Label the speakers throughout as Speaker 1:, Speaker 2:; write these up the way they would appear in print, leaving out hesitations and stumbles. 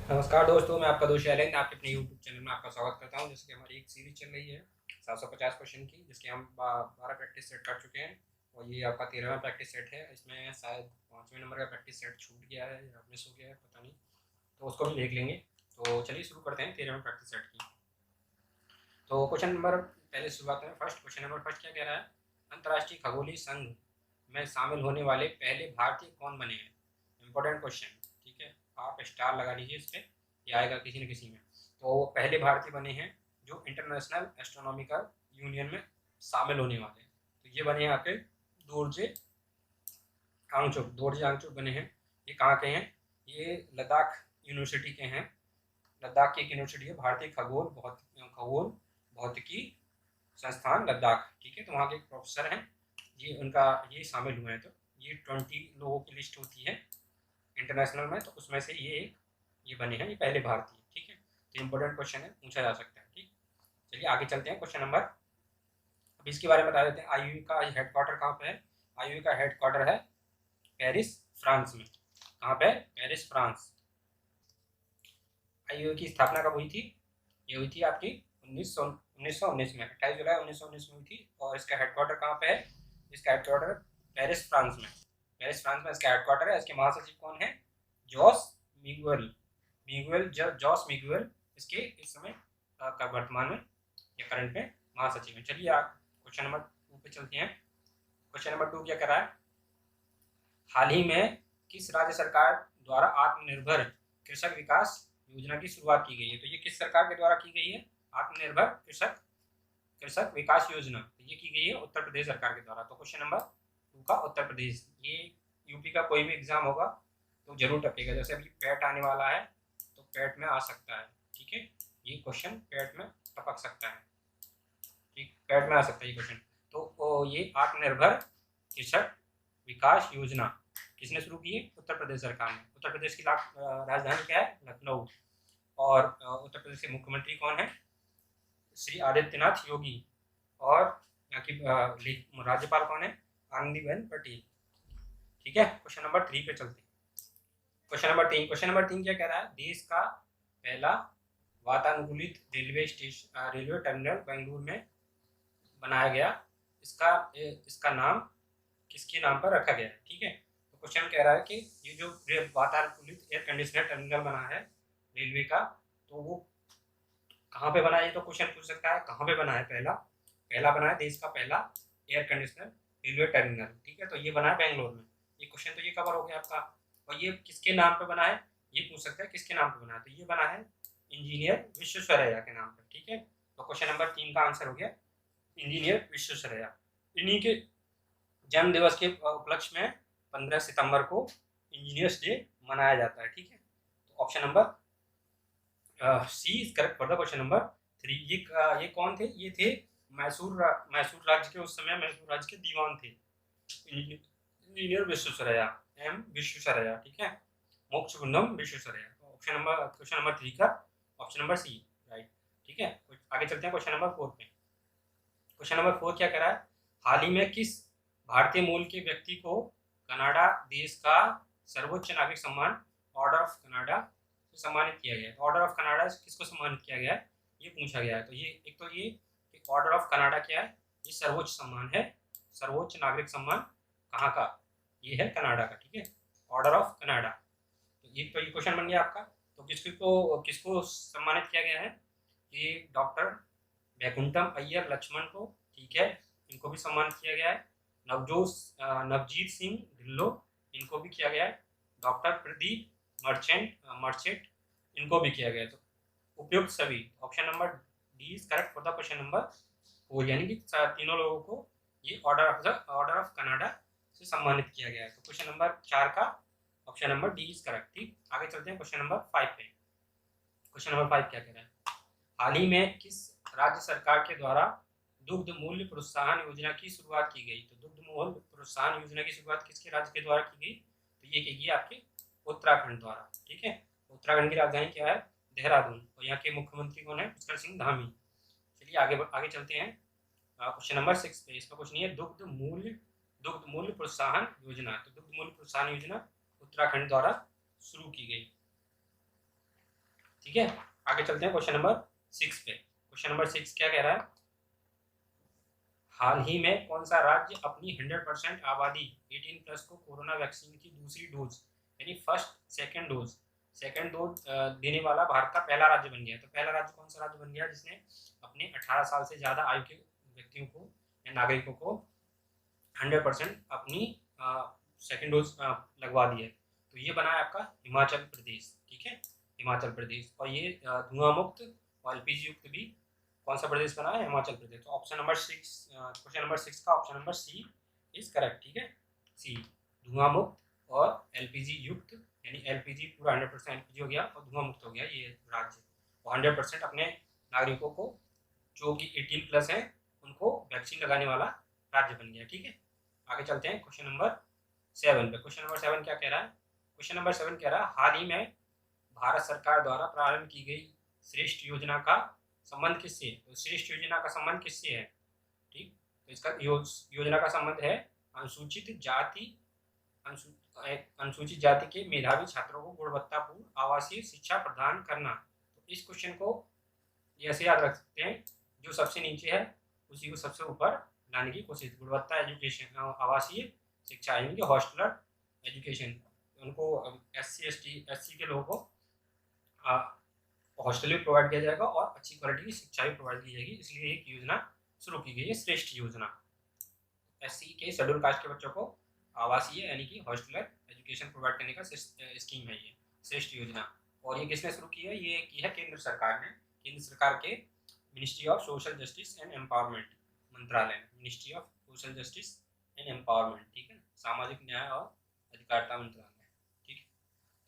Speaker 1: नमस्कार दोस्तों, मैं आपका दोस्त शैलेंद्र आपके अपने यूट्यूब चैनल में आपका स्वागत करता हूं। जैसे कि हमारी एक सीरीज चल रही है 750 क्वेश्चन की, जिसके हम 12 प्रैक्टिस सेट कर चुके हैं और ये आपका 13वां प्रैक्टिस सेट है। इसमें शायद 5वें नंबर का प्रैक्टिस सेट छूट गया है या मिस हो गया है, पता नहीं, तो उसको भी देख लेंगे। तो चलिए शुरू करते हैं 13वें प्रैक्टिस सेट की। तो क्वेश्चन नंबर पहले शुरुआत में फर्स्ट क्वेश्चन नंबर फर्स्ट क्या कह रहा है? अंतर्राष्ट्रीय खगोलीय संघ में शामिल होने वाले पहले भारतीय कौन बने हैं? इंपॉर्टेंट क्वेश्चन, ठीक है। आप स्टार लगा लीजिए इस पर, ये आएगा किसी न किसी में। तो वो पहले भारतीय बने हैं जो इंटरनेशनल एस्ट्रोनॉमिकल यूनियन में शामिल होने वाले हैं। तो ये बने हैं आपके दोरजे आंगचुक बने हैं। ये कहाँ के हैं? ये लद्दाख यूनिवर्सिटी के हैं। लद्दाख की एक यूनिवर्सिटी है, भारतीय खगोल भौतिकी संस्थान लद्दाख, ठीक है। तो वहाँ के एक प्रोफेसर हैं, ये शामिल हुए हैं। तो ये 20 लोगों की लिस्ट होती है इंटरनेशनल में, तो उसमें से ये बने हैं, ये पहले भारतीय, ठीक है। तो इंपॉर्टेंट क्वेश्चन है, पूछा जा सकता है, ठीक। चलिए आगे चलते हैं क्वेश्चन नंबर। अब इसके बारे में बता देते हैं, आईयूई का हेडक्वार्टर कहाँ पे है? आईयूई का हेडक्वार्टर है पेरिस, फ्रांस में। कहाँ पे? Paris, France. आईयूई की स्थापना कब हुई थी? ये हुई थी आपकी 1919 में, 28 जुलाई 1919 में हुई थी। और इसका हेडक्वार्टर कहाँ पे है? इसका हेडक्वार्टर पेरिस, फ्रांस में। पेरिस, फ्रांस में इसका हेडक्वार्टर है। इसके महासचिव कौन है? Jos Miguel. जॉस मिगुएल इसके इस समय का वर्तमान में या करंट में महासचिव है। चलिए आप क्वेश्चन नंबर 2 पे चलते हैं। क्वेश्चन नंबर 2 क्या कर रहा है? हाल ही में किस राज्य सरकार द्वारा आत्मनिर्भर कृषक विकास योजना की शुरुआत की गई है? तो ये किस सरकार के द्वारा की गई है? आत्मनिर्भर कृषक कृषक विकास योजना, तो ये की गई है उत्तर प्रदेश सरकार के द्वारा। तो क्वेश्चन नंबर 2 का उत्तर प्रदेश। ये यूपी का कोई भी एग्जाम होगा तो जरूर टपेगा। जैसे अभी पैट आने वाला है तो पैट में आ सकता है, ठीक है। ये क्वेश्चन पैट में टपक सकता है, ठीक, पैट में आ सकता है ये क्वेश्चन। तो ये आत्मनिर्भर कृषक विकास योजना किसने शुरू की है? उत्तर प्रदेश सरकार ने। उत्तर प्रदेश की राजधानी क्या है? लखनऊ। और उत्तर प्रदेश के मुख्यमंत्री कौन है? श्री आदित्यनाथ योगी। और यहाँ की राज्यपाल कौन है? आनंदीबेन पटेल, ठीक है। क्वेश्चन नंबर 3 पे चलते हैं। क्वेश्चन नंबर 3 क्या कह रहा है? देश का पहला वातानुकूलित रेलवे टर्मिनल बेंगलुरु में बनाया गया। इसका नाम किसके नाम पर रखा गया है? ठीक है। तो क्वेश्चन कह रहा है कि ये जो वातानुकूलित एयर कंडीशनर टर्मिनल बना है रेलवे का, तो वो कहाँ पे बना है? तो क्वेश्चन पूछ सकता है कहाँ पे बना है। पहला बना है देश का पहला एयर कंडीशनर रेलवे टर्मिनल, ठीक है। तो ये बना है बेंगलोर में। ये क्वेश्चन तो ये कवर हो गया आपका। और ये किसके नाम पे बना है? ये पूछ सकता है किसके नाम पे बना है। तो ये बना है इंजीनियर विश्वेश्वरैया के नाम पे, ठीक है। तो क्वेश्चन नंबर 3 का आंसर हो गया इंजीनियर विश्वेश्वरैया। इन्हीं के जन्म दिवस के उपलक्ष्य में 15 सितंबर को इंजीनियर्स डे मनाया जाता है, ठीक है। तो option number C is correct for the question number 3। ये कौन थे? ये थे मैसूर राज्य के, उस समय मैसूर राज्य के दीवान थे इंजीनियर विश्वेश्वरैया, एम विश्वेश्वरैया, ठीक है। मोक्षगुंडम विश्वेश्वरैया। क्वेश्चन नंबर 3 का ऑप्शन नंबर सी, राइट, ठीक है। आगे चलते हैं क्वेश्चन नंबर 4 पे। क्वेश्चन नंबर 4 क्या कह रहा है? हाल ही में किस भारतीय मूल के व्यक्ति को कनाडा देश का सर्वोच्च नागरिक सम्मान ऑर्डर ऑफ कनाडा से सम्मानित किया गया है? ऑर्डर ऑफ कनाडा किसको सम्मानित किया गया है, ये पूछा गया है। तो ये ऑर्डर ऑफ कनाडा क्या है? ये सर्वोच्च सम्मान है। सर्वोच्च नागरिक सम्मान कहाँ का? ये है कनाडा का, ठीक है। Order of Canada. तो ये क्वेश्चन बन गया आपका। तो किसको सम्मानित किया गया है? ये डॉक्टर वैकुंठम अय्यर लक्ष्मण को, ठीक है, इनको भी सम्मानित किया गया है। नवजीत सिंह ढिल्लो, इनको भी किया गया है। डॉक्टर प्रदीप मर्चेंट, इनको भी किया गया है। तो उपयुक्त सभी, option number D is correct for the question number 4, यानी कि तीनों लोगों को ये ऑर्डर ऑफ कनाडा से सम्मानित किया गया है। तो क्वेश्चन नंबर 4 का option number D is correct, ठीक। आगे चलते हैं क्वेश्चन नंबर 5 पे। क्वेश्चन नंबर 5 क्या कह रहा है? हाल ही में किस राज्य सरकार के द्वारा दुग्ध मूल्य प्रोत्साहन योजना की शुरुआत की गई? तो दुग्ध मूल्य प्रोत्साहन योजना की शुरुआत किसके राज्य के द्वारा की गई? तो ये की गई आपके उत्तराखंड द्वारा, ठीक है। उत्तराखंड की राजधानी क्या है? देहरादून। और यहाँ के मुख्यमंत्री कौन है? पुष्कर सिंह धामी। चलिए आगे चलते हैं क्वेश्चन नंबर 6 पे। इसमें कुछ नहीं है, दुग्ध मूल्य प्रोत्साहन योजना। तो दुग्ध मूल्य प्रोत्साहन योजना उत्तराखंड द्वारा शुरू की गई। ठीक है, आगे चलते हैं क्वेश्चन नंबर 6 पे। क्वेश्चन नंबर 6 क्या कह रहा है? हाल ही में कौन सा राज्य अपनी 100% आबादी 18+ को कोरोना वैक्सीन की दूसरी डोज यानी सेकेंड डोज देने वाला भारत का पहला राज्य बन गया? तो पहला राज्य कौन सा राज्य बन गया जिसने अपने 18 साल से ज़्यादा आयु के व्यक्तियों को या नागरिकों को 100% अपनी सेकेंड डोज लगवा दी है? तो ये बना है आपका हिमाचल प्रदेश। ठीक है, हिमाचल प्रदेश। और ये धुआं मुक्त और एलपीजी युक्त भी कौन सा प्रदेश बना है? हिमाचल प्रदेश। तो ऑप्शन नंबर 6, क्वेश्चन नंबर 6 का option number C is correct. ठीक है, सी, धुआं मुक्त और एलपीजी युक्त, यानी एलपीजी पूरा 100% एलपीजी हो गया और धुआं मुक्त हो गया ये राज्य, और 100% अपने नागरिकों को जो कि 18+ हैं उनको वैक्सीन लगाने वाला राज्य बन गया। ठीक है, आगे चलते हैं क्वेश्चन नंबर 7 पे। क्वेश्चन नंबर 7 क्या कह रहा है? क्वेश्चन नंबर 7 कह रहा है हाल ही में भारत सरकार द्वारा प्रारंभ की गई श्रेष्ठ योजना का संबंध किससे? तो श्रेष्ठ योजना का संबंध किससे है? ठीक, तो इसका योजना का संबंध है अनुसूचित जाति के मेधावी छात्रों को गुणवत्तापूर्ण आवासीय शिक्षा प्रदान करना। तो इस क्वेश्चन को ऐसे याद रख सकते हैं, जो सबसे नीचे है उसी को सबसे ऊपर लाने की कोशिश। गुणवत्ता एजुकेशन, आवासीय शिक्षा यानी कि हॉस्टलर एजुकेशन, उनको SC के लोगों को हॉस्टल भी प्रोवाइड किया जाएगा और अच्छी क्वालिटी की शिक्षा भी प्रोवाइड की जाएगी, इसलिए एक योजना शुरू की गई है, श्रेष्ठ योजना। SC के शेड्यूल कास्ट के बच्चों को आवासीय यानी कि हॉस्टलर एजुकेशन प्रोवाइड करने का स्कीम है ये श्रेष्ठ योजना। और ये किसने शुरू की है? ये की है केंद्र सरकार ने, केंद्र सरकार के ministry of social justice and empowerment मंत्रालय, ministry of social justice and empowerment. ठीक है, सामाजिक न्याय और अधिकारिता मंत्रालय। ठीक है,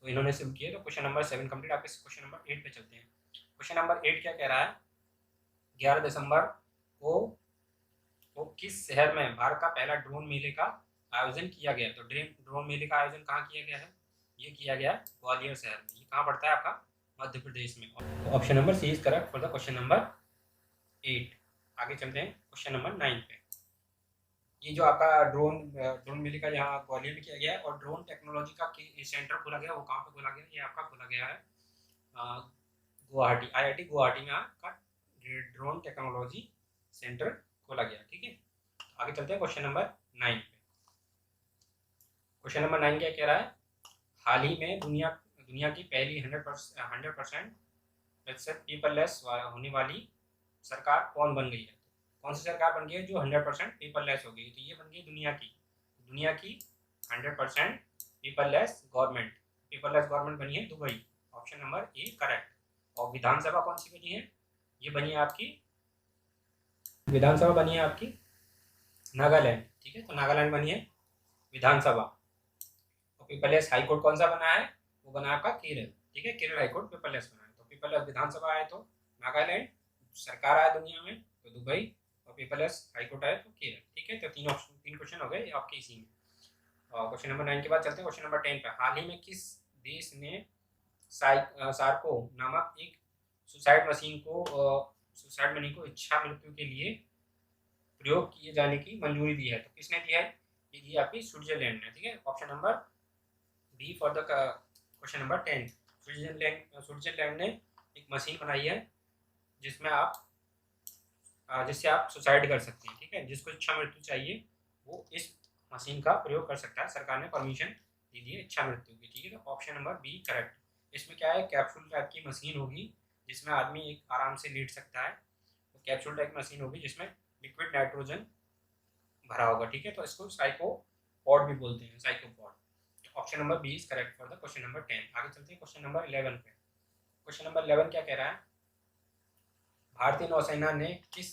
Speaker 1: तो इन्होंने शुरू किया। तो क्वेश्चन नंबर 7 कंप्लीट। आप इस क्वेश्चन नंबर 8 पे चलते हैं। क्वेश्चन नंबर 8 क्या कह रहा है? 11 दिसंबर को किस शहर में भारत का पहला ड्रोन मेले का आयोजन किया गया? तो ड्रोन मेले का आयोजन कहाँ किया गया है? ये किया गया ग्वालियर शहर में। ये कहाँ पड़ता है? आपका मध्य प्रदेश में। तो option number C is correct for the question number 8। आगे चलते हैं क्वेश्चन नंबर 9 पे। ये जो आपका ड्रोन मेले का यहाँ ग्वालियर में किया गया है, और ड्रोन टेक्नोलॉजी का सेंटर खोला गया, वो कहाँ पे खोला गया? ये आपका खोला गया है गुवाहाटी, IIT गुवाहाटी में आपका ड्रोन टेक्नोलॉजी सेंटर खोला गया। ठीक है, आगे चलते हैं क्वेश्चन नंबर 9 पे। क्वेश्चन नंबर 9 क्या कह रहा है? हाल ही में दुनिया की पहली 100% पेपरलेस होने वाली सरकार कौन बन गई है? कौन सी सरकार बन गई है जो 100% पेपरलेस हो गई? तो ये बन गई दुनिया की 100% पेपरलेस गवर्नमेंट बनी है Dubai. Option number A correct. और विधानसभा कौन सी बनी है? ये बनी है आपकी विधानसभा बनी है आपकी नागालैंड। ठीक है, तो नागालैंड बनी है विधानसभा। और पेपरलेस हाईकोर्ट कौन सा बना है? वो बना आपका केरल। ठीक है, केरल हाईकोर्ट पेपरलेस बना है। तो पेपरलेस विधानसभा आए तो नागालैंड, सरकार आए दुनिया में तो दुबई, और पेपरलेस हाईकोर्ट आए तो केरल। ठीक है, तो 3 क्वेश्चन हो गए आपके इसी में। क्वेश्चन नंबर 9 के बाद चलते हैं क्वेश्चन नंबर 10 पे। हाल ही में किस देश ने सार्को नामक एक सुसाइड मनी को इच्छा मृत्यु के लिए प्रयोग किए जाने की मंजूरी दी है? तो किसने दी है? ये दी आपकी स्विट्जरलैंड ने। ठीक है, option number B for the question number 10। Switzerland ने एक मशीन बनाई है जिससे आप सुसाइड कर सकते हैं। ठीक है, जिसको इच्छा मृत्यु चाहिए वो इस मशीन का प्रयोग कर सकता है। सरकार ने परमिशन दे दी है इच्छा मृत्यु की। ठीक है, तो ऑप्शन नंबर बी करेक्ट। इसमें क्या है? कैप्सूल टाइप की मशीन होगी जिसमें आदमी एक आराम से लेट सकता है। तो कैप्सूल टाइप मशीन होगी जिसमें लिक्विड नाइट्रोजन भरा होगा। ठीक है, तो इसको साइकोपॉड भी बोलते हैं, psychopath. Option number B is correct for the question number 10। आगे चलते हैं क्वेश्चन नंबर 11 पे। क्वेश्चन नंबर 11 क्या कह रहा है? भारतीय नौसेना ने किस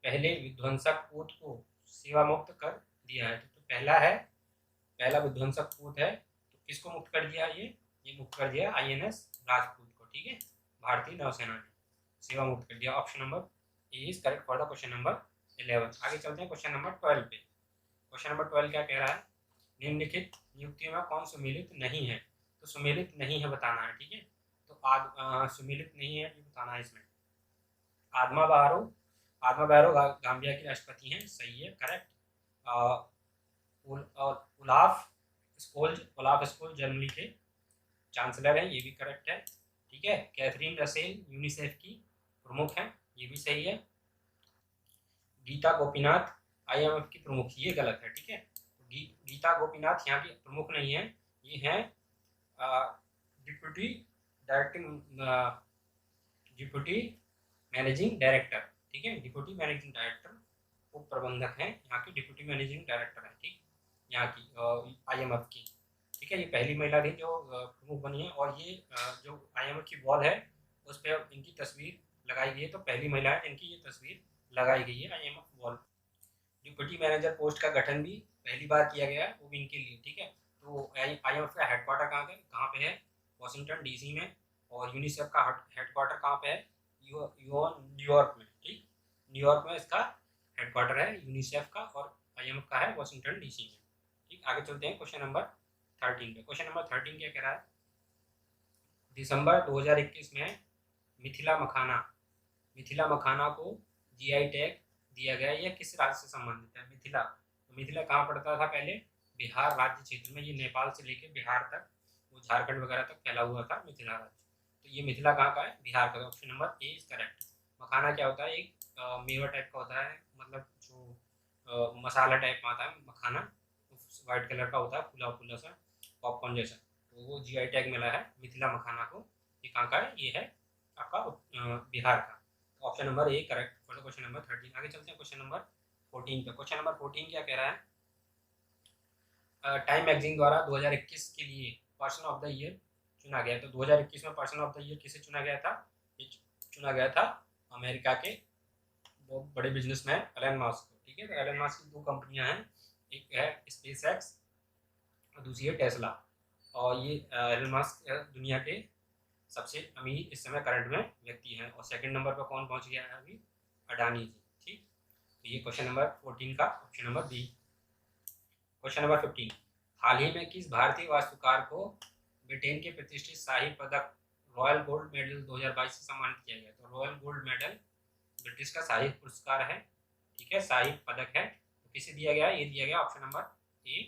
Speaker 1: पहले विध्वंसक पोत को सेवा मुक्त कर दिया है? तो पहला विध्वंसक पोत है, तो किसको मुक्त कर दिया? ये मुक्त कर दिया INS राजपूत को। ठीक है, भारतीय नौसेना ने सेवा मुक्त कर दिया। Option number A is correct for the question number 11। आगे चलते हैं क्वेश्चन नंबर 12 पे। क्वेश्चन नंबर 12 क्या कह रहा है? निम्नलिखित नियुक्तियों में कौन सुमेलित नहीं है? तो सुमेलित नहीं है बताना है। ठीक है, तो सुमेलित नहीं है ये बताना है। इसमें आदमा बारो गाम्बिया की राष्ट्रपति हैं, सही है, करेक्ट। ओलाफ स्कोल्ज जर्मनी के चांसलर हैं, ये भी करेक्ट है। ठीक ठीक है। कैथरीन रसेल यूनिसेफ की प्रमुख हैं, ये भी सही है। गीता गोपीनाथ IMF की प्रमुख, ये गलत है, ठीक है। तो गीता गोपीनाथ यहाँ की प्रमुख नहीं है, ये हैं deputy directing deputy managing director, ठीक है। डिप्यूटी मैनेजिंग डायरेक्टर, उप प्रबंधक हैं यहाँ की, डिप्यूटी मैनेजिंग डायरेक्टर है, ठीक, यहाँ की IMF की, ठीक है। ये पहली महिला थी जो प्रमुख बनी है, और ये जो IMF की वॉल है उस पर इनकी तस्वीर लगाई गई है, तो पहली महिला है जिनकी ये तस्वीर लगाई गई है IMF wall. Deputy manager post का गठन भी पहली बार किया गया है, वो भी इनके लिए, ठीक है। तो IMF का हेडक्वार्टर कहाँ पे है? वॉशिंगटन DC में। और यूनिसेफ का हेडक्वार्टर कहाँ पे है? न्यूयॉर्क में, ठीक। न्यूयॉर्क में इसका हेडक्वार्टर है यूनिसेफ का, और IMF का है वॉशिंगटन DC में, ठीक। आगे चलते हैं क्वेश्चन नंबर 13 पे। क्वेश्चन नंबर 13 क्या कह रहा है? दिसंबर 2021 में मिथिला मखाना को GI टैग दिया गया। यह किस राज्य से संबंधित है? मिथिला, तो मिथिला कहाँ पड़ता था पहले? बिहार राज्य क्षेत्र में। ये नेपाल से लेके बिहार तक, वो झारखंड वगैरह तक फैला हुआ था मिथिला राज्य। तो ये मिथिला कहाँ का है? बिहार का। Option number A is correct. Makhana क्या होता है? एक मेवा टाइप का होता है, मतलब जो मसाला टाइप का आता है मखाना, वाइट कलर का होता है, फूला फूला सा, पॉपकॉर्न जैसा। तो वो GI टैग मिला है मिथिला मखाना को। ये कहाँ का है? ये है आपका बिहार का। Option number A correct for the question number 13। आगे चलते हैं क्वेश्चन नंबर 14 पे। क्वेश्चन नंबर 14 क्या कह रहा है? टाइम मैगजीन द्वारा 2021 के लिए पर्सन ऑफ द ईयर चुना गया। तो 2021 में पर्सन ऑफ द ईयर किसे चुना गया था? ये चुना गया था अमेरिका के बहुत बड़े बिजनेसमैन एलन मस्क को, ठीक है। तो एलन मस्क की 2 कंपनियां हैं, एक है SpaceX और दूसरी है टेस्ला। और ये एलन मस्क दुनिया के सबसे अमीर इस समय करंट में व्यक्ति हैं। और सेकंड नंबर पर कौन पहुंच गया है अभी? अडानी जी, ठीक। तो ये क्वेश्चन नंबर 14 का option number B। Question number 15, हाल ही में किस भारतीय वास्तुकार को ब्रिटेन के प्रतिष्ठित शाही पदक रॉयल गोल्ड मेडल 2022 से सम्मानित किया गया? तो रॉयल गोल्ड मेडल ब्रिटिश का शाही पुरस्कार है, ठीक है, शाही पदक है। तो किसे दिया गया? ये दिया गया ऑप्शन नंबर A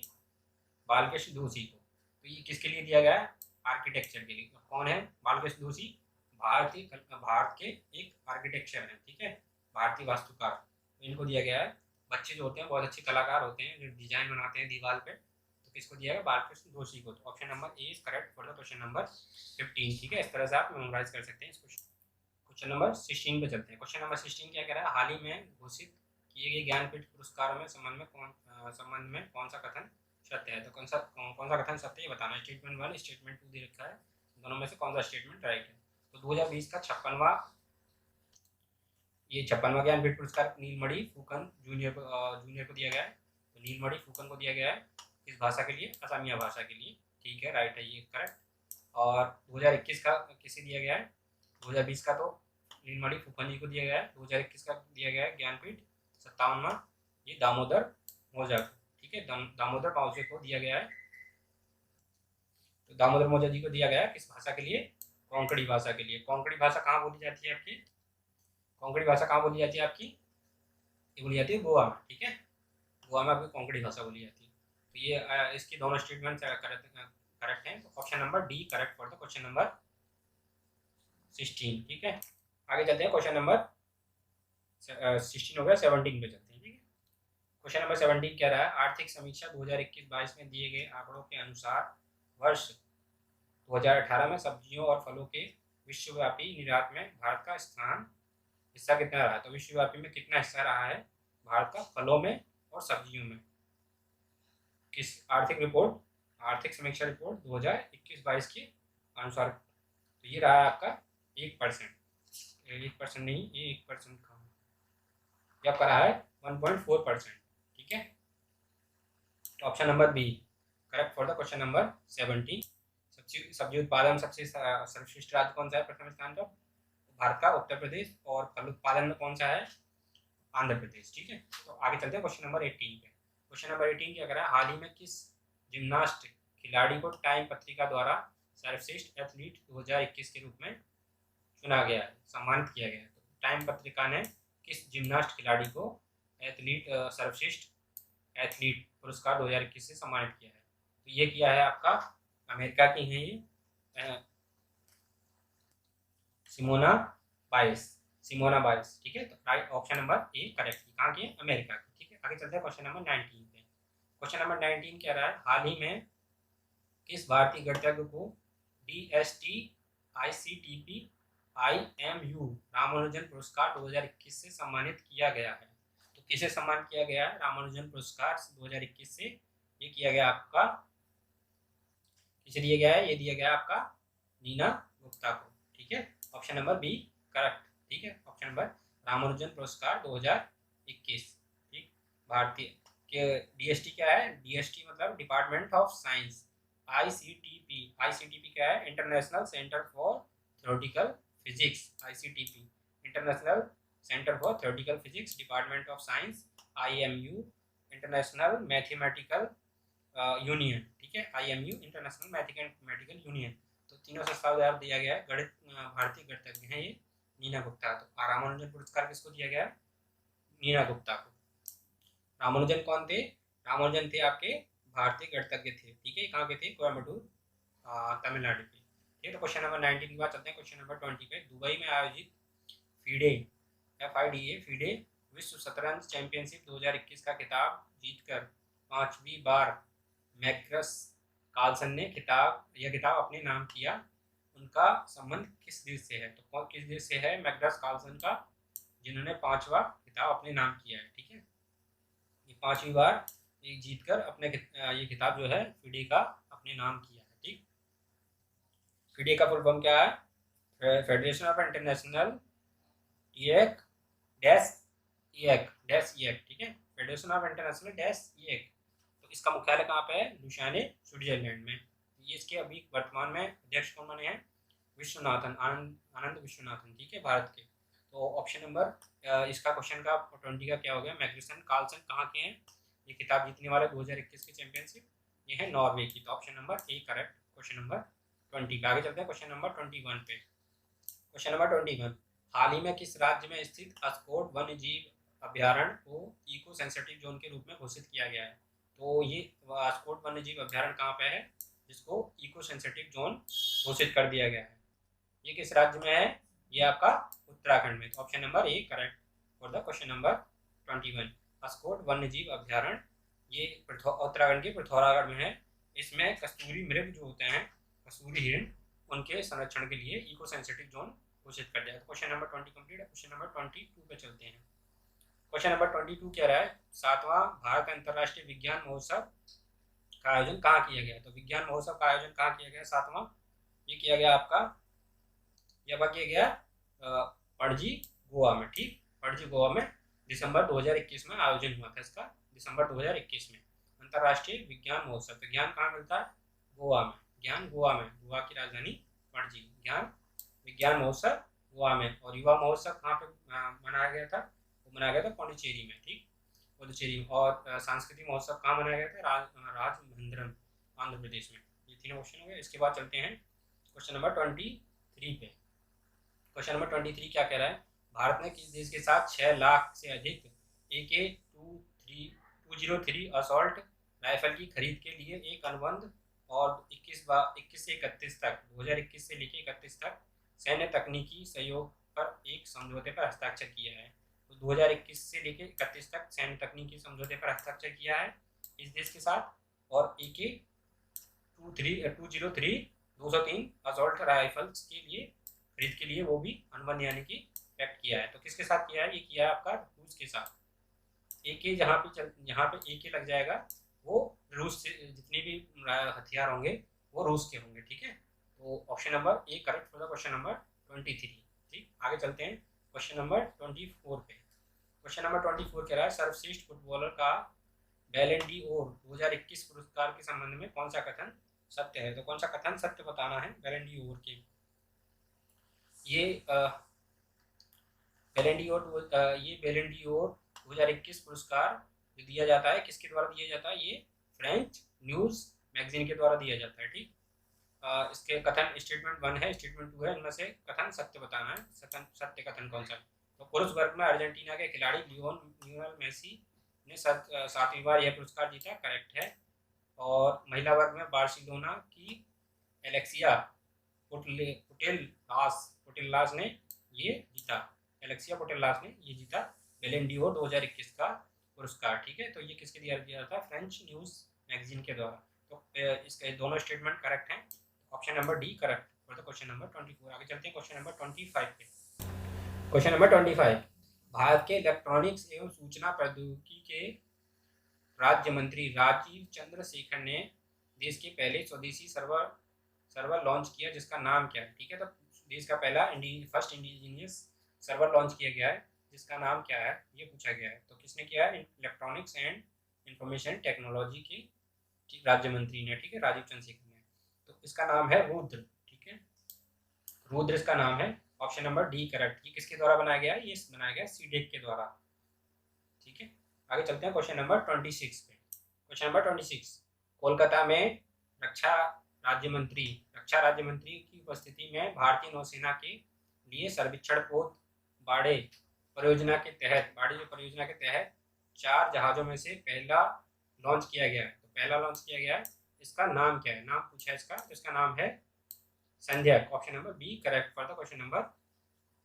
Speaker 1: बालकृष्ण दोषी को। तो ये किसके लिए दिया गया है? आर्किटेक्चर के लिए। कौन है बालकृष्ण दोषी? भारत के एक आर्किटेक्चर है, ठीक है, भारतीय वास्तुकार। तो इनको दिया गया है। बच्चे जो होते हैं बहुत अच्छे कलाकार होते हैं, जो डिजाइन बनाते हैं दीवार पे, तो किसको दिया गया? बालकृष्ण दोषी को। तो option number A is correct for the question number 15, ठीक है। इस तरह से आप मेमोराइज कर सकते हैं इस क्वेश्चन। क्वेश्चन नंबर 16 पे चलते हैं। क्वेश्चन नंबर 16 क्या कह रहा है? हाल ही में घोषित किए गए ज्ञानपीठ पुरस्कारों में संबंध में कौन सा कथन सत्य है? तो कौन सा कथन सत्य है बताना। स्टेटमेंट 1 स्टेटमेंट 2 दे रखा है, दोनों में से कौन सा स्टेटमेंट राइट है? तो 2020 का 56वां ज्ञानपीठ पुरस्कार नीलमणि फूकन जूनियर को दिया गया है। तो नीलमणि फूकन को दिया गया है किस भाषा के लिए? असमिया भाषा के लिए, ठीक है, राइट है ये करेक्ट। और 2021 का किसे दिया गया है? 2020 का तो नीलमणि फूकन जी को दिया गया है। 2021 का दिया गया है ज्ञानपीठ 57वां, ये दामोदर मौजा, ठीक है, दामोदर मौजा को दिया गया है। तो दामोदर मौजा जी को दिया गया है किस भाषा के लिए? कोंकणी भाषा के लिए। कोंकणी भाषा कहाँ बोली जाती है आपकी? कोंकणी भाषा कहाँ बोली जाती है आपकी? ये बोली जाती है गोवा में, ठीक है, गोवा में आपकी कोंकणी भाषा बोली जाती है। तो ये इसकी दोनों स्टेटमेंट करेक्ट हैं। तो option number D correct for the question number 16, ठीक है। आगे चलते हैं क्वेश्चन नंबर 16 हो गया, 17 पे चलते हैं, ठीक है। क्वेश्चन नंबर 17 कह रहा है आर्थिक समीक्षा 2021-22 में दिए गए आंकड़ों के अनुसार वर्ष 2018 में सब्जियों और फलों के विश्वव्यापी निर्यात में भारत का हिस्सा कितना रहा है? तो विश्वव्यापी में कितना हिस्सा रहा है भारत का फलों में और सब्जियों में? किस आर्थिक समीक्षा रिपोर्ट 2021-22 के अनुसार? तो ये रहा है आपका 1%। 1% नहीं, ये 1% का क्या करा है? 1.4%, ठीक है। तो option number B correct for the question number 17। सब्जी उत्पादन सबसे सर्वश्रेष्ठ राज्य कौन सा है? प्रथम स्थान पर भारत का उत्तर प्रदेश। और फल उत्पादन में कौन सा है? आंध्र प्रदेश, ठीक है। तो आगे चलते हैं क्वेश्चन नंबर 18 पे। क्वेश्चन नंबर 18 क्या करा है? हाल ही में किस जिम्नास्ट खिलाड़ी को टाइम पत्रिका द्वारा सर्वश्रेष्ठ एथलीट 2021 के रूप में चुना गया है, सम्मानित किया गया है? तो टाइम पत्रिका ने किस जिम्नास्ट खिलाड़ी को सर्वश्रेष्ठ एथलीट पुरस्कार 2021 से सम्मानित किया है? तो ये किया है आपका अमेरिका की हैं ये सिमोना बाइस, सिमोना बाइस, ठीक है। तो right option number A correct. कहाँ की? अमेरिका की, ठीक है। आगे चलते हैं क्वेश्चन नंबर 19 पे। क्वेश्चन नंबर 19 कह रहा है, हाल ही में किस भारतीय गणितज्ञ को DST ICTP IMU रामानुजन पुरस्कार 2021 से सम्मानित किया गया है? तो किसे सम्मान किया गया है रामानुजन पुरस्कार 2021 से? ये किया गया आपका, किसे दिया गया है? ये दिया गया आपका नीना गुप्ता को, ठीक है। ऑप्शन नंबर बी करेक्ट, ठीक है। ऑप्शन नंबर रामानुजन पुरस्कार 2021, ठीक। भारतीय के DST क्या है? DST मतलब डिपार्टमेंट ऑफ साइंस। ICTP क्या है? International centre for theoretical physics. ICTP international centre for theoretical physics, department of science. IMU international mathematical union, ठीक है। IMU international mathematical union. तो तीनों संस्थाओं द्वारा दिया गया है। गणित भारतीय गणितज्ञ हैं ये नीना गुप्ता। तो रामानुजन पुरस्कार किसको दिया गया? नीना गुप्ता को। रामानुजन कौन थे? रामानुजन थे आपके भारतीय गणितज्ञ थे, ठीक है। कहाँ के थे? कोयम्बटूर तमिलनाडु के, ठीक है। तो क्वेश्चन नंबर 19 के बाद चलते हैं क्वेश्चन नंबर 20 पे। दुबई में आयोजित FIDE FIDE विश्व शतरंज चैंपियनशिप 2021 का खिताब जीतकर 5वीं बार मैग्नस कार्लसन ने यह खिताब अपने नाम किया। उनका संबंध किस देश से है? तो किस देश से है मैग्नस कार्लसन का, जिन्होंने 5वां खिताब अपने नाम किया है, ठीक है। ये 5वीं बार एक जीतकर अपने ये खिताब जो है FIDE का अपने नाम किया है, ठीक। FIDE का फुल फॉर्म क्या है? Federation of international EAC dash EAC, ठीक है। Federation of international dash EAC। तो इसका मुख्यालय कहाँ पे है? लुसाने, स्विट्जरलैंड में। ये इसके अभी वर्तमान में अध्यक्ष कौन बने हैं? विश्वनाथन, आनंद विश्वनाथन, ठीक है, भारत के। तो ऑप्शन नंबर इसका क्वेश्चन का 20 का क्या हो गया? मैग्नस कार्लसन कहाँ के हैं ये खिताब जीतने वाले 2021 की चैंपियनशिप? ये है नॉर्वे की। तो option number A correct question number 20 का। आगे चलते हैं क्वेश्चन नंबर 21 पे। क्वेश्चन नंबर 21, हाल ही में किस राज्य में स्थित अस्कोट वन्य जीव अभ्यारण्य को इको सेंसिटिव जोन के रूप में घोषित किया गया है? तो ये अस्कोट वन्य जीव अभ्यारण्य कहाँ पे है जिसको इको सेंसिटिव जोन घोषित कर दिया गया है? ये किस राज्य में है? ये आपका उत्तराखंड में। तो option number A correct for the question number 21। Askot वन्य जीव अभ्यारण्य ये उत्तराखंड के पिथौरागढ़ में है। इसमें कस्तूरी मृग जो होते हैं, कस्तूरी हिरण, उनके संरक्षण के लिए इको सेंसिटिव जोन घोषित कर दिया। क्वेश्चन नंबर 20 कंप्लीट है। क्वेश्चन नंबर 22 पे चलते हैं। क्वेश्चन नंबर 22 कह रहा है, 7वां भारत अंतर्राष्ट्रीय विज्ञान महोत्सव का आयोजन कहाँ किया गया? तो विज्ञान महोत्सव का आयोजन कहाँ किया गया? 7वां ये किया गया आपका, यह किया गया पणजी गोवा में, ठीक। पणजी गोवा में दिसंबर 2021 में आयोजन हुआ था इसका, दिसंबर 2021 में अंतर्राष्ट्रीय विज्ञान महोत्सव। तो ज्ञान कहाँ मिलता है? गोवा में। ज्ञान गोवा में, गोवा की राजधानी पणजी। ज्ञान विज्ञान महोत्सव गोवा में। और युवा महोत्सव कहाँ पे मनाया गया था? वो मनाया गया था पौंडीचेरी में, ठीक, पुडुचेरी में। और सांस्कृतिक महोत्सव कहाँ मनाया गया था? राजमंद्रम, आंध्र प्रदेश में। ये तीनों क्वेश्चन हो गए। इसके बाद चलते हैं क्वेश्चन नंबर 23 पे। क्वेश्चन नंबर 23 क्या कह रहा है? भारत ने किस देश के साथ 6 लाख से अधिक AK-203 असॉल्ट राइफल की खरीद के लिए एक अनुबंध और 21 से 31 तक 2021 से लेकर 31 तक सैन्य तकनीकी सहयोग पर एक समझौते पर हस्ताक्षर किया है? तो 2021 से लेकर 31 तक सैन्य तकनीकी समझौते पर हस्ताक्षर किया है इस देश के साथ। और AK-203 असॉल्ट राइफल्स के लिए खरीद के लिए वो भी अनुबंध यानी कि पैक्ट किया है। तो किसके साथ किया है? ये किया है आपका रूस के साथ। AK जहाँ पे AK लग जाएगा वो रूस से जितने भी हथियार होंगे वो रूस के होंगे, ठीक है। तो option number A correct for the question number 23, ठीक। आगे चलते हैं क्वेश्चन नंबर 24 पे। क्वेश्चन नंबर 24 कह रहा है, सर्वश्रेष्ठ फुटबॉलर का बैलन डी ओर 2021 पुरस्कार के संबंध में कौन सा कथन सत्य है? तो कौन सा कथन सत्य बताना है बैलन डी ओर के? ये बैलन डी ओर 2021 पुरस्कार जो दिया जाता है किसके द्वारा दिया जाता है? ये फ्रेंच न्यूज मैगजीन के द्वारा दिया जाता है, ठीक। इसके कथन स्टेटमेंट 1 है, स्टेटमेंट 2 है। इनमें से कथन सत्य बताना है। सत्य कथन कौन सा? तो पुरुष वर्ग में अर्जेंटीना के खिलाड़ी लियोनेल मेसी ने 7वीं बार यह पुरस्कार जीता, करेक्ट है। और महिला वर्ग में बार्सिलोना की एलेक्सिया पुटेल्लास ने ये जीता, एलेक्सिया पुटेल्लास ने ये जीता बैलन ड'ओर 2021 का पुरस्कार। ठीक है, तो ये किसके दिया गया था, फ्रेंच न्यूज़ मैगजीन के द्वारा। तो इसके दोनों स्टेटमेंट करेक्ट हैं, option number D correct for the question number 24। आगे चलते हैं क्वेश्चन नंबर 25 पे। क्वेश्चन नंबर 25, भारत के इलेक्ट्रॉनिक्स एवं सूचना प्रौद्योगिकी के राज्य मंत्री राजीव चंद्रशेखर ने देश के पहले स्वदेशी सर्वर लॉन्च किया, जिसका नाम क्या है। ठीक है, तो देश का पहला फर्स्ट इंडिजीनियस सर्वर लॉन्च किया गया है, जिसका नाम क्या है ये पूछा गया है। तो किसने किया है, इलेक्ट्रॉनिक्स एंड इंफॉर्मेशन टेक्नोलॉजी के राज्य मंत्री ने, ठीक है, राजीव चंद्रशेखर ने। तो इसका नाम है रुद्र। ठीक है, रुद्र इसका नाम है, ऑप्शन नंबर डी करेक्ट। ये किसके द्वारा बनाया गया है, ये बनाया गया सीडेक के द्वारा। ठीक है, आगे चलते हैं क्वेश्चन नंबर 26 पे। क्वेश्चन नंबर 26, कोलकाता में रक्षा राज्य मंत्री की उपस्थिति में भारतीय नौसेना के लिए सर्वेक्षण पोत बाड़े परियोजना के तहत 4 जहाजों में से पहला लॉन्च किया गया है। तो पहला लॉन्च किया गया है, इसका नाम क्या है, नाम पूछा है इसका, तो इसका नाम है संध्याक, option number B correct for the question number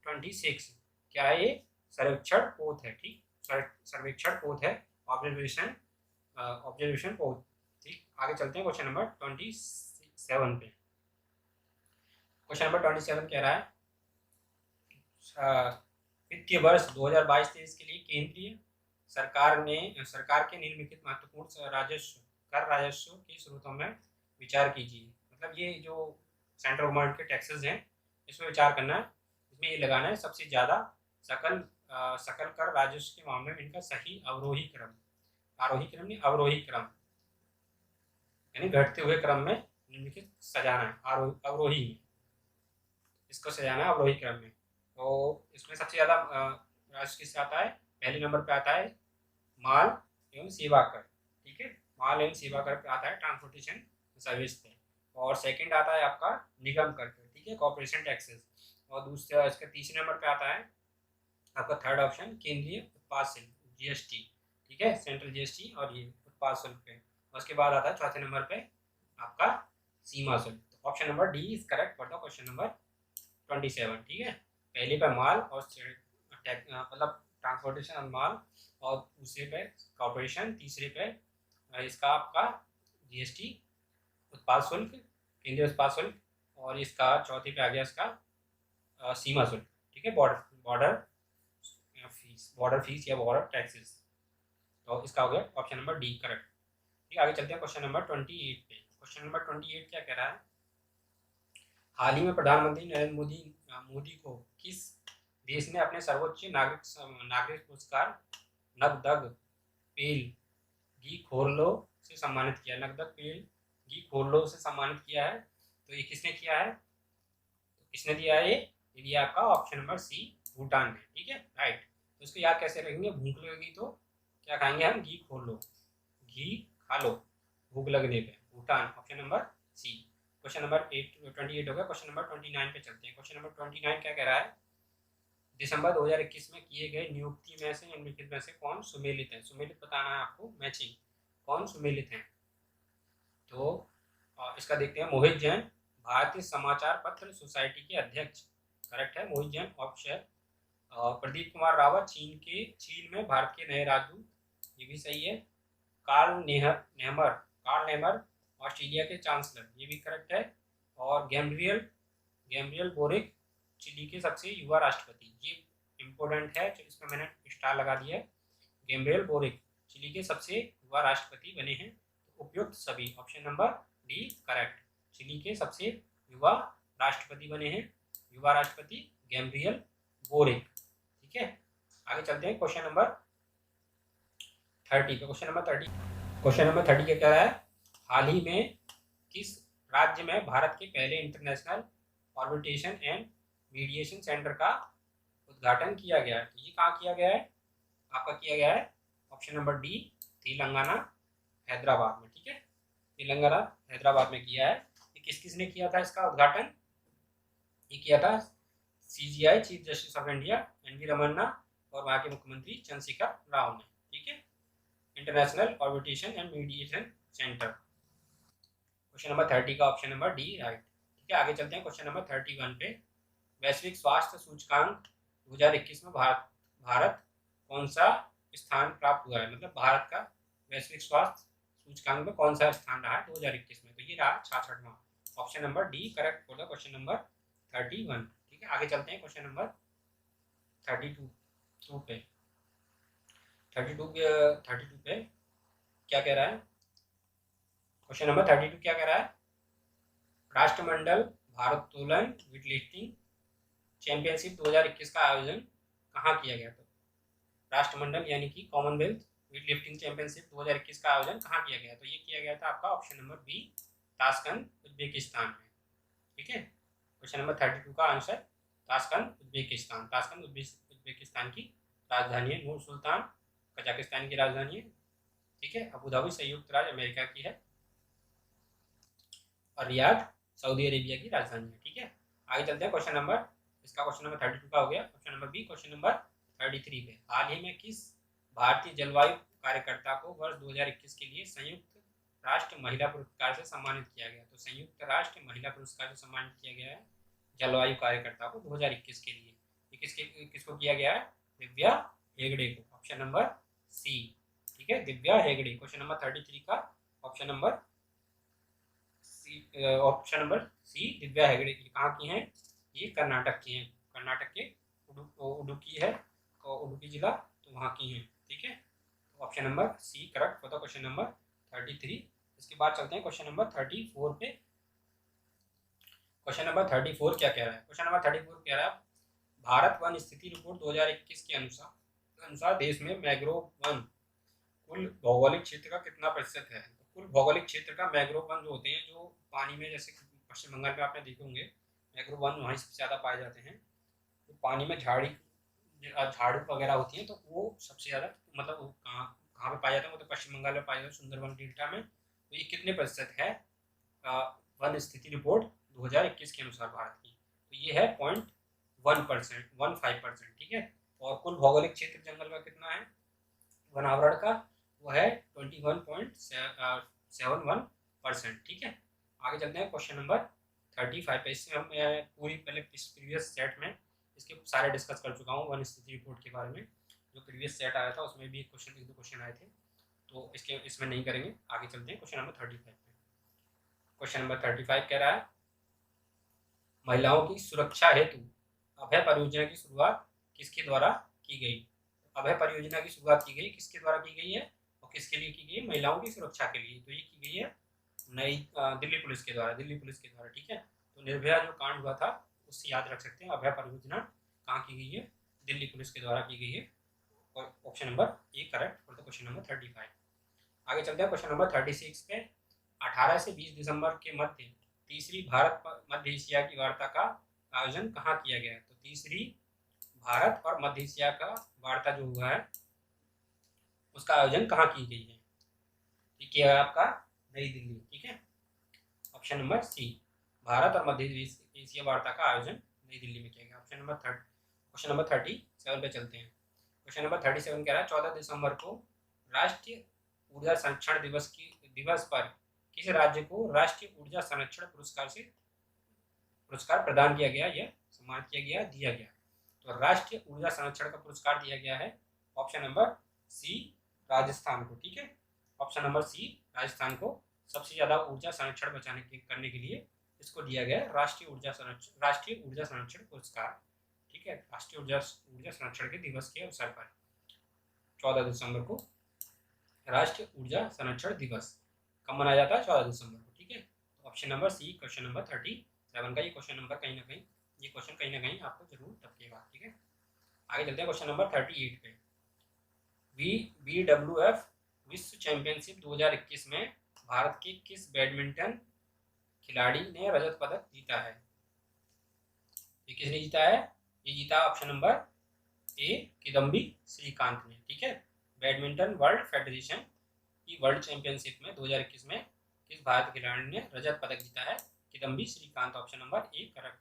Speaker 1: 26। क्या है ये, सर्वेक्षण पोत है। ठीक, सर्वेक्षण पोत है, ऑब्जर्वेशन पोत। ठीक, आगे चलते हैं क्वेश्चन नंबर 27 पे। क्वेश्चन नंबर 27 कह रहा है वित्तीय वर्ष 2022-23 के लिए केंद्रीय सरकार के निम्नलिखित महत्वपूर्ण कर राजस्व के स्रोतों में विचार कीजिए। मतलब ये जो सेंट्रल गवर्नमेंट के टैक्सेस हैं, इसमें विचार करना है, इसमें ये लगाना है सबसे ज़्यादा सकल कर राजस्व के मामले में इनका सही अवरोही क्रम यानी घटते हुए क्रम में निम्नलिखित सजाना है, अवरोही में इसको सजाना है, अवरोही क्रम में। तो इसमें सबसे ज़्यादा राजस्व किससे आता है, पहले नंबर पे आता है माल एवं सेवा कर। ठीक है, माल एवं सेवा कर पे आता है ट्रांसपोर्टेशन सर्विस पे, और सेकंड आता है आपका निगम कर पे। ठीक है, कॉर्पोरेशन टैक्सेस, और दूसरा इसका तीसरे नंबर पे आता है आपका थर्ड ऑप्शन केंद्रीय उत्पाद शुल्क, जीएसटी। ठीक है, सेंट्रल जीएसटी और ये उत्पाद शुल्क पे, और उसके बाद आता है चौथे नंबर पे आपका सीमा शुल्क। तो option number D is correct for the question number 27। ठीक है, पहले पे माल और मतलब ट्रांसपोर्टेशन और माल, और दूसरे पे कॉर्पोरेशन, तीसरे पे इसका आपका जीएसटी उत्पाद शुल्क, केंद्रीय उत्पाद शुल्क, और इसका चौथे पे आ गया इसका सीमा शुल्क। ठीक है, बॉर्डर फीस या बॉर्डर टैक्सेस। तो इसका हो गया ऑप्शन नंबर डी करेक्ट। ठीक है, आगे चलते हैं क्वेश्चन नंबर 28 पे। क्वेश्चन नंबर 28 क्या कह रहा है, हाल ही में प्रधानमंत्री नरेंद्र मोदी को किस देश ने अपने सर्वोच्च नागरिक पुरस्कार नगदग पेल गी खोरलो से सम्मानित किया। नगदग पेल गी खोरलो से सम्मानित किया है। तो ये किसने किया है, तो किसने दिया है, ये दिया आपका ऑप्शन नंबर सी भूटान ने। ठीक है, राइट। तो इसको याद कैसे रखेंगे, भूख लगेगी तो क्या खाएंगे हम, घी खोल लो, घी खा लो भूख लगने पे, Bhutan, option number C. Question number 28 हो गया। क्वेश्चन नंबर 29 पे चलते हैं। क्वेश्चन नंबर 29 क्या कह रहा है, दिसंबर 2021 में किए गए नियुक्ति में से निम्नलिखित में से कौन सुमेलित है। सुमेलित बताना है आपको, मैचिंग, कौन सुमेलित है। तो इसका देखते हैं, मोहित जैन भारतीय समाचार पत्र सोसाइटी के अध्यक्ष, करेक्ट है मोहित जैन ऑप्शन। प्रदीप कुमार रावत चीन में भारत के नए राजदूत, ये भी सही है। कार्ल नेमर ऑस्ट्रेलिया के चांसलर, ये भी करेक्ट है। और गैब्रियल बोरिक चिली के सबसे युवा राष्ट्रपति, ये इम्पोर्टेंट है, तो इसमें मैंने स्टार लगा दिया है। गैब्रियल बोरिक चिली के सबसे युवा राष्ट्रपति बने हैं। तो उपयुक्त सभी, option number D correct, Chile के सबसे युवा राष्ट्रपति बने हैं, युवा राष्ट्रपति गैब्रियल बोरिक। ठीक है, आगे चलते हैं क्वेश्चन नंबर 30 पे। क्वेश्चन नंबर 30 क्या कह रहा है, हाल ही में किस राज्य में भारत के पहले international arbitration and mediation centre का उद्घाटन किया गया है। तो ये कहाँ किया गया है, आपका किया गया है option number D Telangana Hyderabad में। ठीक है, तेलंगाना हैदराबाद में किया है। ये किस ने किया था इसका उद्घाटन, ये किया था CGI chief justice of India NV Ramana और वहाँ के मुख्यमंत्री चंद्रशेखर राव ने। ठीक है, international arbitration and mediation centre. Question number 30 का ऑप्शन नंबर डी राइट। ठीक है, आगे चलते हैं क्वेश्चन नंबर 31 पे। वैश्विक स्वास्थ्य सूचकांक 2021 में भारत कौन सा स्थान प्राप्त हुआ है, मतलब भारत का वैश्विक स्वास्थ्य सूचकांक में कौन सा स्थान रहा है 2021 में, तो ये रहा 66वां। Option number D correct for the question number 31। ठीक है, आगे चलते हैं क्वेश्चन नंबर 32 पे। 32 पे क्या कह रहा है, क्वेश्चन नंबर 32 क्या कह रहा है, राष्ट्रमंडल भारोत्तोलन वेटलिफ्टिंग चैंपियनशिप 2021 का आयोजन कहाँ किया गया? तो राष्ट्रमंडल यानी कि कॉमनवेल्थ वेटलिफ्टिंग चैंपियनशिप 2021 का आयोजन कहाँ किया गया? तो ये किया गया था आपका option number B, Tashkent Uzbekistan में। ठीक है, क्वेश्चन नंबर 32 का answer Tashkent Uzbekistan. Tashkent Uzbekistan की राजधानी है, नूर सुल्तान कजाकिस्तान की राजधानी है। ठीक है, अबू धाबी संयुक्त राज्य अमेरिका की है और रियाद सऊदी अरेबिया की राजधानी है। ठीक है, आगे चलते हैं क्वेश्चन नंबर, इसका क्वेश्चन नंबर 32 का हो गया। Option number B, question number 33 पे, हाल ही में किस भारतीय जलवायु कार्यकर्ता को वर्ष 2021 के लिए संयुक्त राष्ट्र महिला पुरस्कार से सम्मानित किया गया? तो संयुक्त राष्ट्र महिला पुरस्कार से सम्मानित किया गया है जलवायु कार्यकर्ता को 2021 के लिए। ये किसको किया गया है? दिव्या हेगड़े को। Option number C. ठीक है, दिव्या हेगड़े। क्वेश्चन नंबर 33 का option number C Divya Hegde. कहाँ की हैं? ये कर्नाटक की हैं, कर्नाटक के उडुपी है, उडुपी जिला, तो वहाँ की हैं। ठीक है, तो option number C correct for the question number 33। इसके बाद चलते हैं क्वेश्चन नंबर 34 पे। क्वेश्चन नंबर 34 क्या कह रहा है? क्वेश्चन नंबर 34 कह रहा है, भारत वन स्थिति रिपोर्ट 2021 के अनुसार देश में मैंग्रोव वन कुल भौगोलिक क्षेत्र का कितना प्रतिशत है? तो कुल भौगोलिक क्षेत्र का मैंग्रोव वन जो होते हैं, जो पानी में, जैसे पश्चिम बंगाल में आपने देखे होंगे मैंग्रोव वन वहीं सबसे ज़्यादा पाए जाते हैं। तो पानी में झाड़ी वगैरह होती हैं, तो वो सबसे ज़्यादा, मतलब कहाँ पे पाए जाते हैं? वो तो पश्चिम बंगाल में पाए जाते हैं, सुंदरबन डेल्टा में। तो ये कितने प्रतिशत है वन स्थिति रिपोर्ट 2021 के अनुसार भारत की? तो ये है 0.1%, 15%। ठीक है, और कुल भौगोलिक क्षेत्र जंगल का कितना है वनावरण का? वो है 21.71%। ठीक है, आगे चलते हैं क्वेश्चन नंबर 35 पे। इससे हम पूरी पहले प्रीवियस सेट में इसके सारे डिस्कस कर चुका हूँ वन स्थिति रिपोर्ट के बारे में। जो प्रीवियस सेट आया था उसमें भी एक दो क्वेश्चन आए थे, तो इसमें नहीं करेंगे। आगे चलते हैं क्वेश्चन नंबर 35 पे। क्वेश्चन नंबर 35 कह रहा है, महिलाओं की सुरक्षा हेतु अभय परियोजना की शुरुआत किसके द्वारा की गई? अभय परियोजना की शुरुआत की गई किसके द्वारा की गई है और किसके लिए की गई है? महिलाओं की सुरक्षा के लिए। तो ये की गई है दिल्ली पुलिस के द्वारा। ठीक है, तो निर्भया जो कांड हुआ था उससे याद रख सकते हैं, अभय परियोजना कहाँ की गई है? दिल्ली पुलिस के द्वारा की गई है। और option number A correct for the question number 35। आगे चलते हैं क्वेश्चन नंबर 36 पे। 18 से 20 दिसंबर के मध्य तीसरी भारत मध्य एशिया की वार्ता का आयोजन कहाँ किया गया? तो तीसरी भारत और मध्य एशिया का वार्ता जो हुआ है उसका आयोजन कहाँ की गई है? ये किया है आपका नई दिल्ली। ठीक है, ऑप्शन नंबर सी, भारत और मध्य एशिया वार्ता का आयोजन नई दिल्ली में किया गया। क्वेश्चन नंबर 37 पे चलते हैं। क्वेश्चन नंबर 37 कह रहा है, 14 दिसंबर को राष्ट्रीय ऊर्जा संरक्षण दिवस पर किस राज्य को राष्ट्रीय ऊर्जा संरक्षण पुरस्कार प्रदान किया गया, यह सम्मानित दिया गया? तो राष्ट्रीय ऊर्जा संरक्षण का पुरस्कार दिया गया है ऑप्शन नंबर सी, राजस्थान को। ठीक है, ऑप्शन नंबर सी, राजस्थान को सबसे ज्यादा ऊर्जा संरक्षण करने के लिए इसको दिया गया राष्ट्रीय ऊर्जा संरक्षण पुरस्कार। ठीक है, राष्ट्रीय ऊर्जा संरक्षण के दिवस के अवसर पर 14 दिसंबर को राष्ट्रीय ऊर्जा संरक्षण दिवस कब मनाया जाता है? 14 दिसंबर को। ठीक है, option number C, question number 37 का ये क्वेश्चन नंबर कहीं ना कहीं आपको जरूर टपकेगा। ठीक है, आगे चलते हैं क्वेश्चन नंबर 38 पे। BWF विश्व चैंपियनशिप 2021 में भारत के किस बैडमिंटन खिलाड़ी ने रजत पदक जीता है? ये किसने जीता है? ये जीता option number A, Kidambi Srikanth ने। ठीक है, बैडमिंटन वर्ल्ड फेडरेशन की वर्ल्ड चैंपियनशिप में 2021 में किस भारत खिलाड़ी ने रजत पदक जीता है? Kidambi Srikanth. Option number A correct.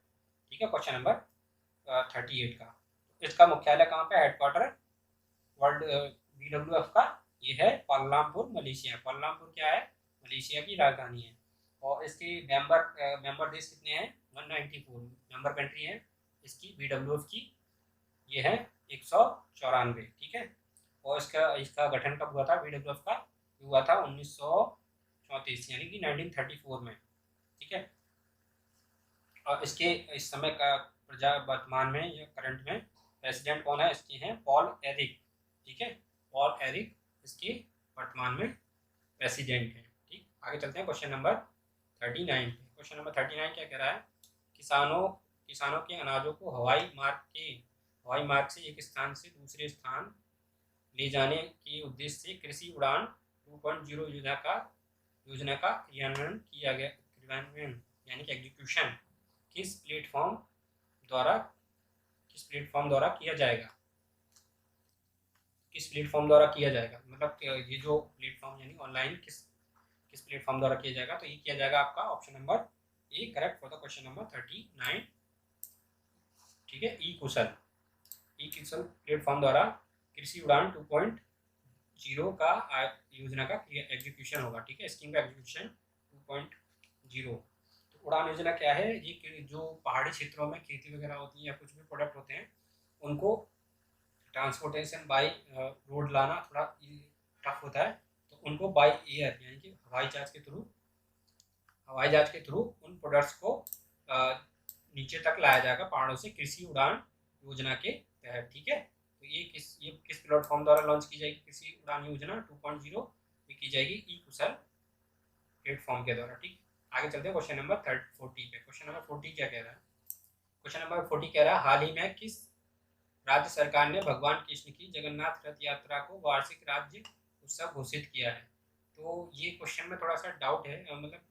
Speaker 1: ठीक है, क्वेश्चन नंबर 38 का। इसका मुख्यालय कहाँ पे? हेडक्वार्टर वर्ल्ड BWF का ये है क्वालालंपुर, मलेशिया। क्वालालंपुर क्या है? मलेशिया की राजधानी है। और इसके मेंबर देश कितने हैं? 194 मेंबर कंट्री है इसकी BWF की ये है 194, ठीक है। और इसका गठन कब हुआ था BWF का? हुआ था 1934 यानी कि 1934 में, ठीक है। और इसके इस समय का वर्तमान में या करंट में प्रेसिडेंट कौन है? इसके हैं पॉल एरिक, ठीक है। पॉल एरिक इसके वर्तमान में प्रेसिडेंट हैं, ठीक। आगे चलते हैं क्वेश्चन नंबर 39 पे। क्वेश्चन नंबर 39 क्या कह रहा है? किसानों के अनाजों को हवाई मार्ग से एक स्थान से दूसरे स्थान ले जाने के उद्देश्य से कृषि उड़ान 2.0 योजना का क्रियान्वयन यानी कि एग्जीक्यूशन किस प्लेटफॉर्म द्वारा किया जाएगा? किस प्लेटफॉर्म द्वारा किया जाएगा, मतलब ये जो प्लेटफॉर्म यानी ऑनलाइन किस प्लेटफॉर्म द्वारा किया जाएगा? तो ये किया जाएगा आपका option number A correct for the question number 39, ठीक है। ई कुशल प्लेटफॉर्म द्वारा कृषि उड़ान 2.0 का योजना का एग्जीक्यूशन होगा, ठीक है। स्कीम का एग्जीक्यूशन 2.0। तो उड़ान योजना क्या है? ये जो पहाड़ी क्षेत्रों में खेती वगैरह होती है या कुछ भी प्रोडक्ट होते हैं उनको ट्रांसपोर्टेशन बाय रोड लाना थोड़ा टफ होता है, तो उनको बाय एयर यानी कि हवाई जहाज के थ्रू उन प्रोडक्ट्स को नीचे तक लाया जाएगा पहाड़ों से कृषि उड़ान योजना के तहत, ठीक है। तो ये किस प्लेटफॉर्म द्वारा लॉन्च की जाएगी कृषि उड़ान योजना 2.0? ये की जाएगी ई कुशल प्लेटफॉर्म के द्वारा, ठीक। आगे चलते हैं क्वेश्चन नंबर 40 पे। क्वेश्चन नंबर 40 क्या कह रहा है? क्वेश्चन नंबर 40 कह रहा है हाल ही में किस राज्य सरकार ने भगवान कृष्ण की जगन्नाथ रथ यात्रा को वार्षिक राज्य उत्सव घोषित किया है? तो ये क्वेश्चन में थोड़ा सा डाउट है, मतलब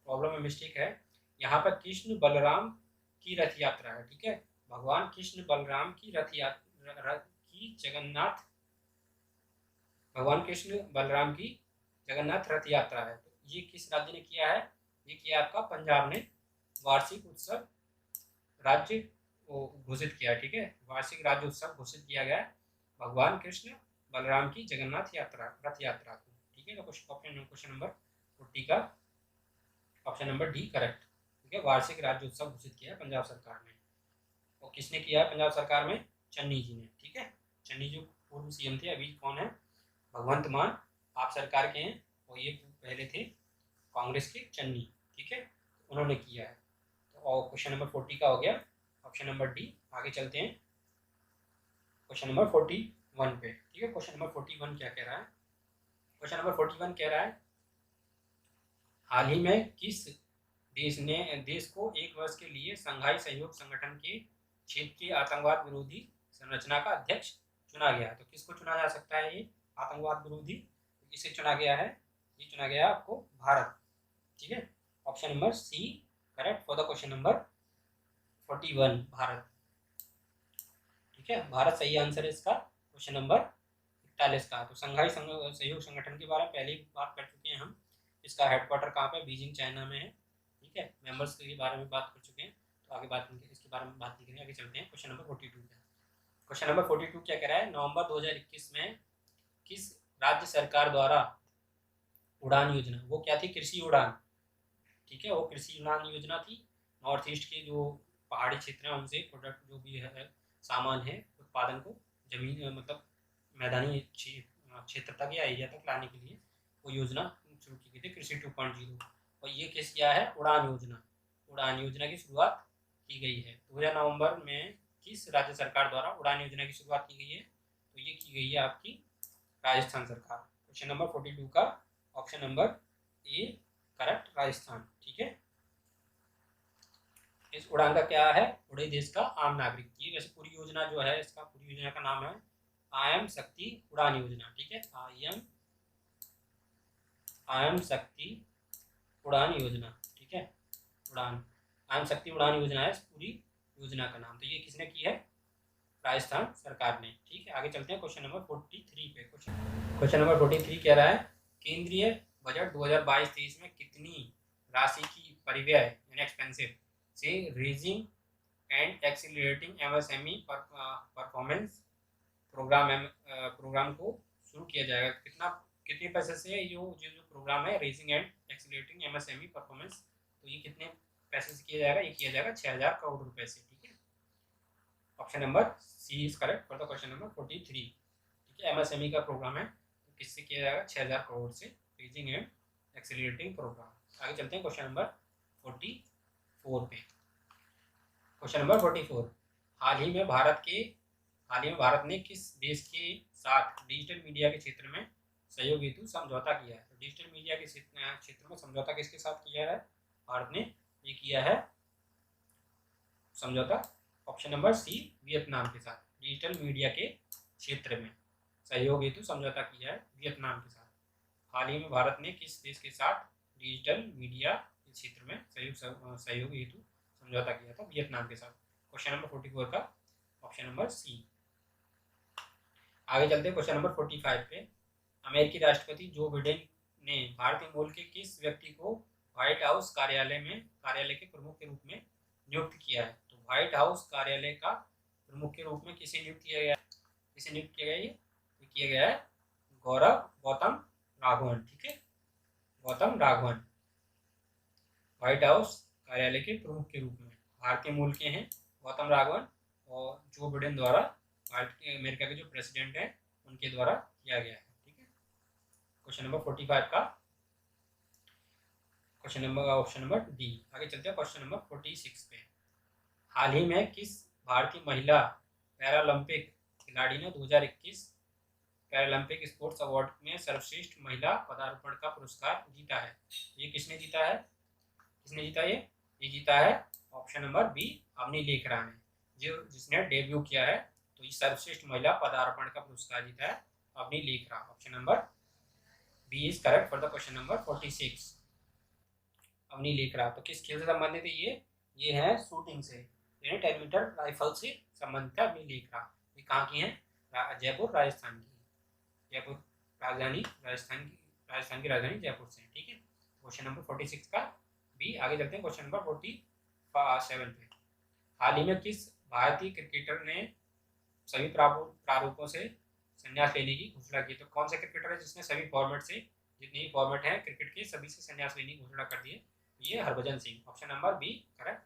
Speaker 1: प्रॉब्लम है, मिस्टेक है। यहाँ पर कृष्ण बलराम की रथ यात्रा है, ठीक है। भगवान कृष्ण बलराम की भगवान कृष्ण बलराम की जगन्नाथ रथ यात्रा है। तो ये किस राज्य ने किया है? ये किया आपका पंजाब ने वार्षिक उत्सव राज्य घोषित किया, ठीक है। वार्षिक राज्य उत्सव घोषित किया गया भगवान कृष्ण बलराम की जगन्नाथ रथ यात्रा को, ठीक है। तो क्वेश्चन नंबर 40 का ऑप्शन नंबर डी करेक्ट, ठीक है। वार्षिक राज्य उत्सव घोषित किया पंजाब सरकार ने। और किसने किया है पंजाब सरकार में? चन्नी जी ने, ठीक है। चन्नी जो पूर्व सीएम थे, अभी कौन है? भगवंत मान आप सरकार के हैं, और ये पहले थे कांग्रेस के चन्नी, ठीक है। उन्होंने किया है। तो और क्वेश्चन नंबर 40 का हो गया ऑप्शन नंबर डी। आगे चलते हैं क्वेश्चन नंबर 41 पे, ठीक है। क्वेश्चन नंबर 41 क्या कह रहा है? क्वेश्चन नंबर 41 कह रहा है हाल ही में किस देश को 1 वर्ष के लिए संघाई सहयोग संगठन के क्षेत्रीय आतंकवाद विरोधी संरचना का अध्यक्ष चुना गया? तो किसको चुना जा सकता है ये आतंकवाद विरोधी? इसे चुना गया है, ये चुना गया आपको भारत, ठीक है। Option number C correct for the question number 41 Bharat, ठीक है। भारत सही आंसर है इसका क्वेश्चन नंबर 41 का। तो संघाई सहयोग संगठन के बारे में पहले ही बात कर चुके हैं हम। इसका हेडक्वार्टर कहाँ पे? बीजिंग चाइना में है, ठीक है। मेंबर्स के बारे में बात कर चुके हैं, तो आगे इसके बारे में बात नहीं करेंगे। आगे चलते हैं क्वेश्चन नंबर 42 पे। क्वेश्चन नंबर 42 क्या कह रहा है? नवंबर 2021 में किस राज्य सरकार द्वारा उड़ान योजना, वो क्या थी? कृषि उड़ान, ठीक है। वो कृषि उड़ान योजना थी। नॉर्थ ईस्ट के जो पहाड़ी क्षेत्र हैं उनसे प्रोडक्ट जो भी है सामान है उत्पादन को जमीन मतलब मैदानी क्षेत्र तक या एरिया तक लाने के लिए वो योजना शुरू की गई थी कृषि 2.0। और ये किस किया है? उड़ान योजना की शुरुआत की गई है। 2000 नवंबर में किस राज्य सरकार द्वारा उड़ान योजना की शुरुआत की गई है? तो ये की गई है आपकी राजस्थान सरकार। क्वेश्चन नंबर 42 का option number A correct, Rajasthan, ठीक है। इस उड़ान का क्या है? उड़े देश का आम नागरिक। ये वैसे पूरी योजना जो है, इसका पूरी योजना का नाम है IM शक्ति उड़ान योजना, ठीक है। IM शक्ति उड़ान योजना, ठीक है। IM शक्ति उड़ान योजना है इस पूरी योजना का नाम। तो ये किसने की है? राजस्थान सरकार ने, ठीक है। आगे चलते हैं क्वेश्चन नंबर 43 पे। क्वेश्चन नंबर 43 कह रहा है केंद्रीय बजट 2022-23 में कितनी राशि की परिव्यय यानी एक्सपेंसिव से raising and accelerating MSME performance programme को शुरू किया जाएगा? कितने पैसे से जो प्रोग्राम है raising and accelerating MSME performance, तो ये कितने पैसे से किया जाएगा? ये किया जाएगा 6000 करोड़ रुपए से, ठीक है। Option number C is correct for the question number 43। ठीक है, एमएसएमई का प्रोग्राम है, तो किससे किया जाएगा? 6000 करोड़ से, फ्रीजिंग एंड एक्सीलरेटिंग प्रोग्राम। आगे चलते हैं क्वेश्चन नंबर 44 पे। क्वेश्चन नंबर 44, हाल ही में भारत ने किस देश के साथ डिजिटल मीडिया के क्षेत्र में सहयोग हेतु समझौता किया है? तो डिजिटल मीडिया के क्षेत्र में समझौता किसके साथ किया है? भारत ने ये किया है समझौता, ऑप्शन नंबर सी, वियतनाम के साथ। डिजिटल मीडिया के क्षेत्र में सहयोग हेतु समझौता किया है वियतनाम के साथ। हाल ही में भारत ने किस देश के साथ डिजिटल मीडिया के क्षेत्र में सहयोग हेतु समझौता किया था? वियतनाम के साथ। क्वेश्चन नंबर 44 का ऑप्शन नंबर सी। आगे चलते हैं क्वेश्चन नंबर 45 पे। अमेरिकी राष्ट्रपति जो बिडेन ने भारतीय मूल के किस व्यक्ति को व्हाइट हाउस कार्यालय के प्रमुख के रूप में नियुक्त किया है? तो व्हाइट हाउस कार्यालय का प्रमुख के रूप में किसे नियुक्त किया गया? ये किया गया है गौतम राघवन। ठीक है, गौतम राघवन व्हाइट हाउस कार्यालय के प्रमुख के रूप में भारतीय मूल के हैं गौतम राघवन, और जो बिडेन द्वारा अमेरिका के जो प्रेसिडेंट हैं उनके द्वारा किया गया है। ठीक है, क्वेश्चन नंबर 45 का question number option number D. आगे चलते हैं क्वेश्चन नंबर 46 पे। हाल ही में किस भारतीय महिला पैरालंपिक खिलाड़ी ने 2021 पैरालंपिक स्पोर्ट्स अवार्ड में सर्वश्रेष्ठ महिला पदार्पण का पुरस्कार जीता है? ये किसने जीता है? ये जीता है option number B, Avani Lekhara ने, जिसने डेब्यू किया है। तो ये सर्वश्रेष्ठ महिला पदार्पण का पुरस्कार जीता है Avani Lekhara. Option number B is correct for the question number 46, Avani Lekhara. तो किस खेल से संबंधित है ये है शूटिंग से, यानी 10 मीटर राइफल से संबंधित है अवनी लेखरा। ये कहाँ की है? जयपुर राजस्थान की, राजस्थान की राजधानी जयपुर से। ठीक है, क्वेश्चन नंबर 46 का बी। आगे चलते हैं क्वेश्चन नंबर 47 पे। हाल ही में किस भारतीय क्रिकेटर ने सभी प्रारूपों से संन्यास लेने की घोषणा की? तो कौन सा क्रिकेटर है जिसने सभी फॉर्मेट से, जितने भी फॉर्मेट हैं क्रिकेट के, सभी से संन्यास लेने की घोषणा कर दी है? ये Harbhajan Singh, option number B correct,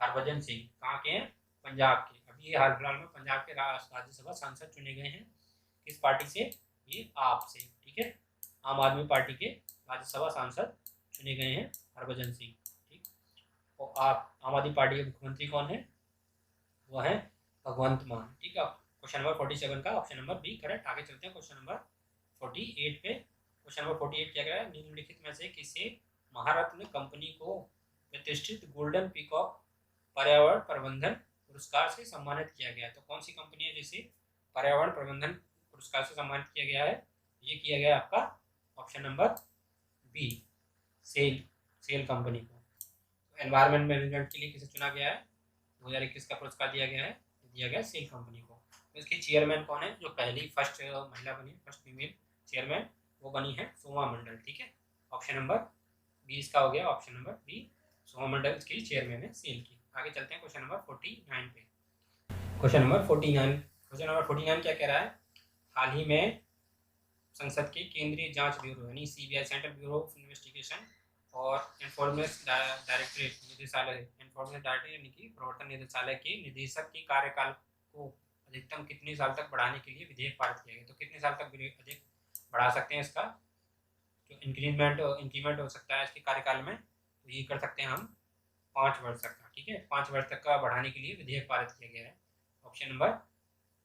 Speaker 1: Harbhajan Singh. कहाँ के हैं? पंजाब के। अभी ये हाल फिलहाल में पंजाब के राज्यसभा सांसद चुने गए हैं। किस पार्टी से? ये आप से। ठीक है, आम आदमी पार्टी के राज्यसभा सांसद चुने गए हैं हरभजन सिंह। ठीक, और आप आम आदमी पार्टी के मुख्यमंत्री कौन है? वो है भगवंत मान। ठीक है, क्वेश्चन नंबर 47 का ऑप्शन नंबर बी करेक्ट। आगे चलते हैं क्वेश्चन नंबर 48 पे। क्वेश्चन नंबर 48 क्या कह रहा है? निम्नलिखित में से किसे महारत्न कंपनी को प्रतिष्ठित गोल्डन पीकॉक पर्यावरण प्रबंधन पुरस्कार से सम्मानित किया गया है? तो कौन सी कंपनी है जिसे पर्यावरण प्रबंधन पुरस्कार से सम्मानित किया गया है? ये किया गया आपका option number B, SAIL company को। एनवायरमेंट मैनेजमेंट के लिए किसे चुना गया है? 2021 का पुरस्कार दिया गया सेल कंपनी को। तो इसकी चेयरमैन कौन है? जो पहली फर्स्ट महिला बनी, फर्स्ट फीमेल चेयरमैन, वो बनी है सोमा मंडल। ठीक है, ऑप्शन नंबर बी इसका हो गया, ऑप्शन नंबर बी, सोमा मंडल इसकी चेयरमैन है सेल की। आगे चलते हैं क्वेश्चन नंबर 49 पे। क्वेश्चन नंबर 49 क्या कह रहा है? हाल ही में संसद के केंद्रीय जांच ब्यूरो यानी CBI, central bureau of investigation, और इन्फॉर्मेशन डायरेक्टरेट निदेशालय, इन्फॉर्मेशन डायरेक्टरेट यानी कि प्रवर्तन निदेशालय के निदेशक के कार्यकाल को अधिकतम कितने साल तक बढ़ाने के लिए विधेयक पारित किया गया? तो कितने साल तक अधिक बढ़ा सकते हैं? इसका जो इंक्रीमेंट हो सकता है इसके कार्यकाल में, तो ये कर सकते हैं हम 5 वर्ष तक का। ठीक है, 5 वर्ष तक का बढ़ाने के लिए विधेयक पारित किया गया है। Option number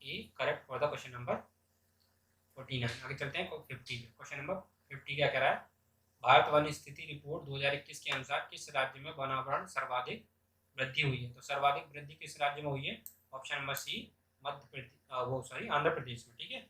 Speaker 1: A correct for the question number 49। आगे चलते हैं 50। क्वेश्चन नंबर 50 क्या कह रहा है? भारत वन स्थिति रिपोर्ट 2021 के अनुसार किस राज्य में वनावरण सर्वाधिक वृद्धि हुई है? तो सर्वाधिक वृद्धि किस राज्य में हुई है? ऑप्शन नंबर सी, आंध्र प्रदेश में। ठीक है,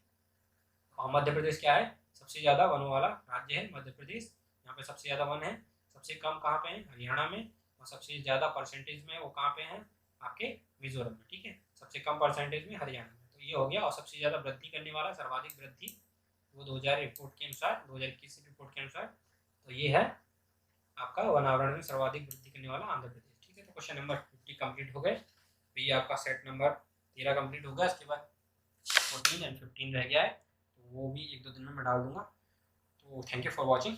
Speaker 1: और मध्य प्रदेश क्या है? सबसे ज़्यादा वनों वाला राज्य है मध्य प्रदेश। यहाँ पे सबसे ज़्यादा वन है। सबसे कम कहाँ पे है? हरियाणा में। और सबसे ज़्यादा परसेंटेज में वो कहाँ पे है? आपके मिजोरम में। ठीक है, सबसे कम परसेंटेज में हरियाणा में। तो ये हो गया। और सबसे ज़्यादा वृद्धि करने वाला, सर्वाधिक वृद्धि, वो 2021 रिपोर्ट के अनुसार तो ये है आपका वनावरण में सर्वाधिक वृद्धि करने वाला आंध्र प्रदेश। ठीक है, तो क्वेश्चन नंबर 50 कंप्लीट हो गए। तो ये आपका सेट नंबर 13 कंप्लीट होगा। इसके बाद 14 एंड 15 रह गया है, तो वो भी 1-2 दिन में मैं डाल दूंगा। तो थैंक यू फॉर वॉचिंग।